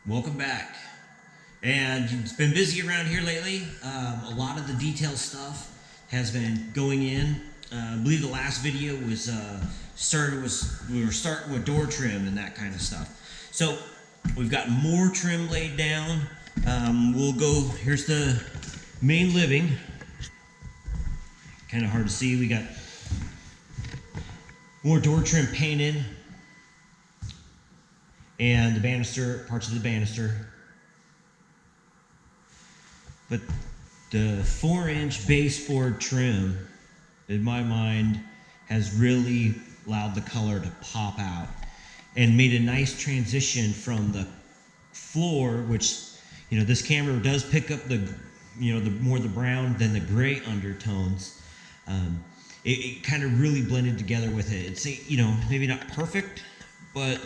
Welcome back. And it's been busy around here lately. A lot of the detail stuff has been going in. I believe the last video was we were starting with door trim and that kind of stuff. So we've got more trim laid down. Here's the main living. Kind of hard to see. We got more door trim painted. And the banister, parts of the banister. But the 4-inch baseboard trim, in my mind, has really allowed the color to pop out and made a nice transition from the floor, which, this camera does pick up the more the brown than the gray undertones. It kind of really blended together with it. It's, maybe not perfect, but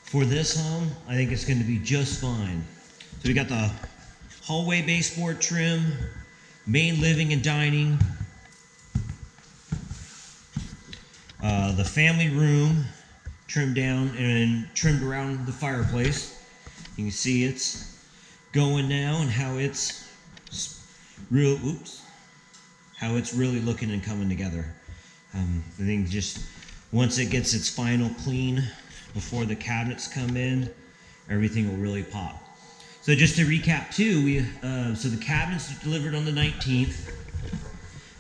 for this home, I think it's going to be just fine. So we got the hallway baseboard trim, main living and dining, the family room trimmed down and trimmed around the fireplace. You can see it's going now and how it's really looking and coming together. I think just once it gets its final clean before the cabinets come in, everything will really pop. So just to recap too, so the cabinets are delivered on the 19th,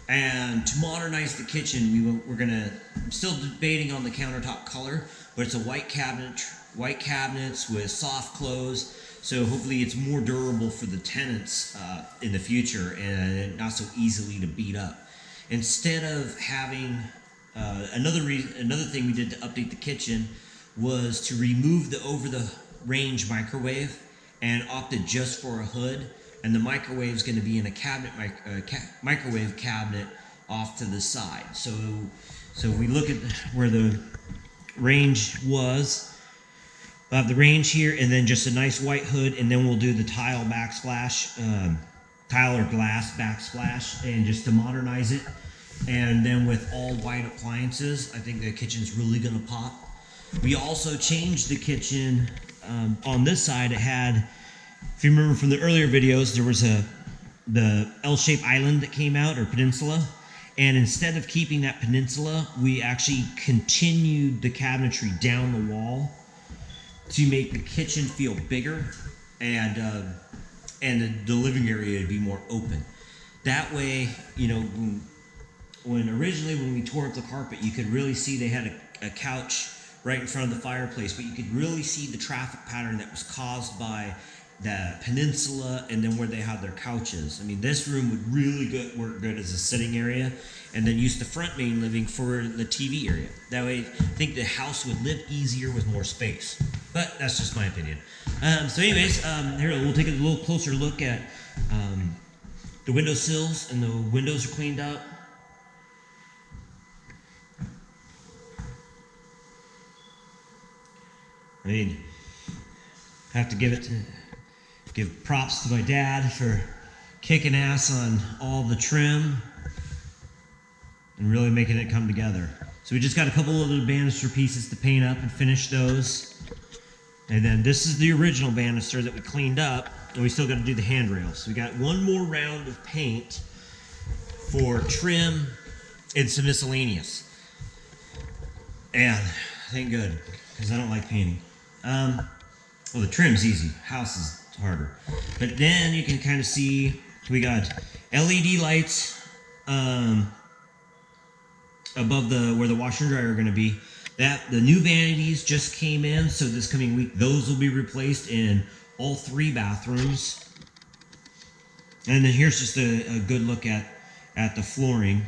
and to modernize the kitchen, I'm still debating on the countertop color, but it's a white cabinets with soft close, so hopefully it's more durable for the tenants in the future and not so easily to beat up. Instead of having another thing we did to update the kitchen was to remove the over-the-range microwave and opted just for a hood, and the microwave is going to be in a microwave cabinet off to the side. So we look at where the range was. We'll have the range here, and then just a nice white hood, and then we'll do the tile backsplash, tile or glass backsplash, and just to modernize it. And then with all white appliances, I think the kitchen's really going to pop. We also changed the kitchen. On this side, it had, if you remember from the earlier videos, there was the L-shaped island that came out, or peninsula. And instead of keeping that peninsula, we actually continued the cabinetry down the wall to make the kitchen feel bigger and the living area to be more open. That way, when we tore up the carpet, you could really see they had a couch right in front of the fireplace, but you could really see the traffic pattern that was caused by the peninsula and then where they had their couches. I mean, this room would really work good as a sitting area, and then use the front main living for the TV area. That way, I think the house would live easier with more space. But that's just my opinion. So anyways, here we'll take a little closer look at the windowsills, and the windows are cleaned up. I mean, I have to give props to my dad for kicking ass on all the trim and really making it come together. So we just got a couple of little banister pieces to paint up and finish those. And then this is the original banister that we cleaned up, and we still got to do the handrails. So we got one more round of paint for trim and some miscellaneous. And thank good, because I don't like painting. Well, the trim's easy. House is harder. But then you can kind of see we got LED lights above where the washer and dryer are going to be. The new vanities just came in, so this coming week those will be replaced in all 3 bathrooms. And then here's just a good look at the flooring.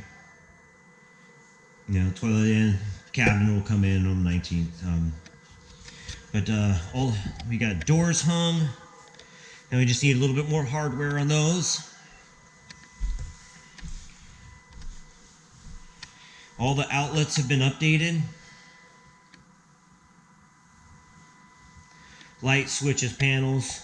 Toilet and cabinet will come in on the 19th. But we got doors hung, and we just need a little bit more hardware on those. All the outlets have been updated. Light switches, panels.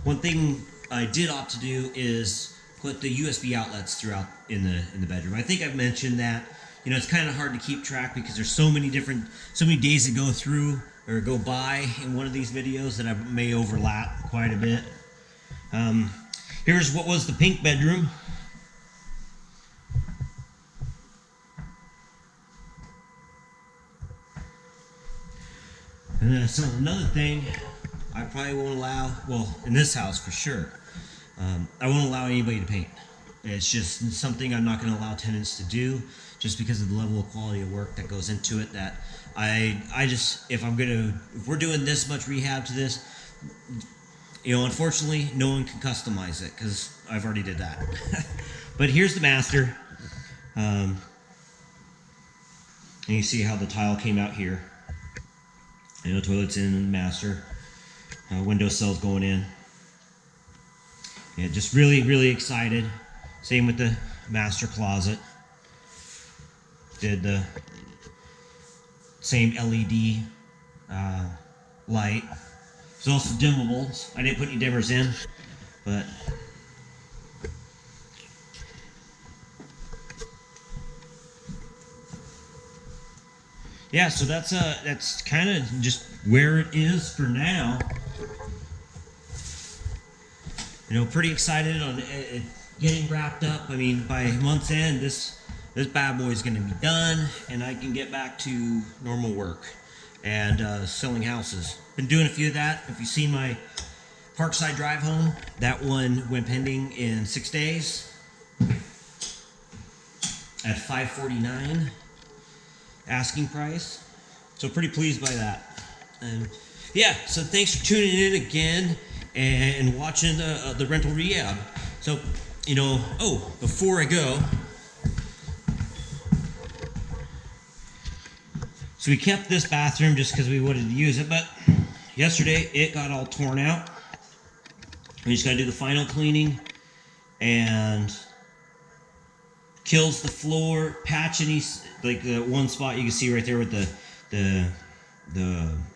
One thing I did opt to do is put the USB outlets throughout in the bedroom. I think I've mentioned that you know, it's kind of hard to keep track because there's so many days that go through or go by in one of these videos that I may overlap quite a bit. Here's what was the pink bedroom. And then another thing I probably won't allow, well, in this house for sure, I won't allow anybody to paint. It's just something I'm not going to allow tenants to do, just because of the level of quality of work that goes into it. That I just, if we're doing this much rehab to this, you know, unfortunately, no one can customize it because I've already did that. But here's the master. And you see how the tile came out here. You know, toilets in the master. Window sills going in. Yeah, just really, really excited. Same with the master closet. Did the same LED light. It's also dimmable. I didn't put any dimmers in, but yeah. So that's kind of just where it is for now. You know, pretty excited on it getting wrapped up. I mean, by month's end, this bad boy is going to be done, and I can get back to normal work and selling houses. Been doing a few of that. If you've seen my Parkside drive home, that one went pending in 6 days at $549 asking price. So pretty pleased by that. And yeah, so thanks for tuning in again and watching the rental rehab. So, you know, before I go, so we kept this bathroom just because we wanted to use it, but yesterday it got all torn out. We just got to do the final cleaning and kills the floor, patch any, like the one spot you can see right there with the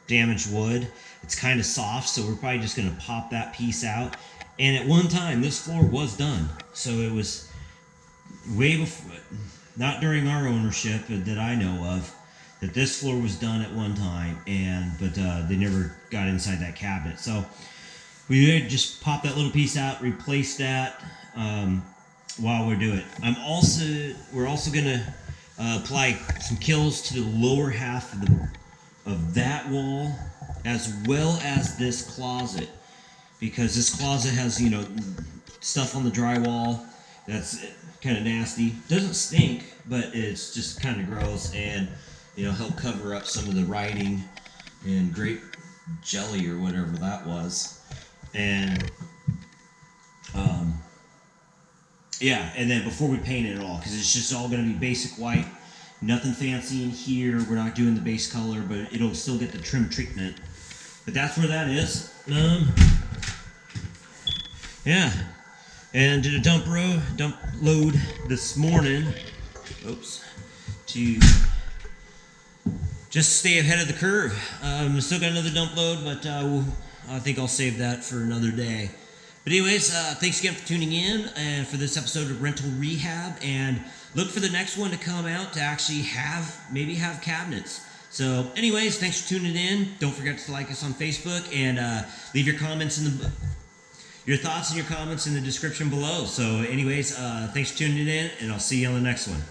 damaged wood. It's kind of soft, so we're probably just going to pop that piece out. And at one time, this floor was done. So it was way before, not during our ownership that I know of, that this floor was done at one time, but they never got inside that cabinet. So we just pop that little piece out, replace that while we do it. We're also going to apply some kills to the lower half of that wall, as well as this closet, because this closet has, you know, stuff on the drywall that's kind of nasty. Doesn't stink, but it's just kind of gross, and you know, help cover up some of the writing and grape jelly or whatever that was. And yeah, and then before we paint it at all, because it's just all going to be basic white, nothing fancy in here. We're not doing the base color, but it'll still get the trim treatment. But that's where that is. Yeah, and did a dump load this morning. Oops, to just stay ahead of the curve. Still got another dump load, but I think I'll save that for another day. But anyways, thanks again for tuning in and for this episode of Rental Rehab, and look for the next one to come out to actually maybe have cabinets. So anyways, thanks for tuning in. Don't forget to like us on Facebook, and leave your comments your thoughts and your comments in the description below. So anyways, thanks for tuning in, and I'll see you on the next one.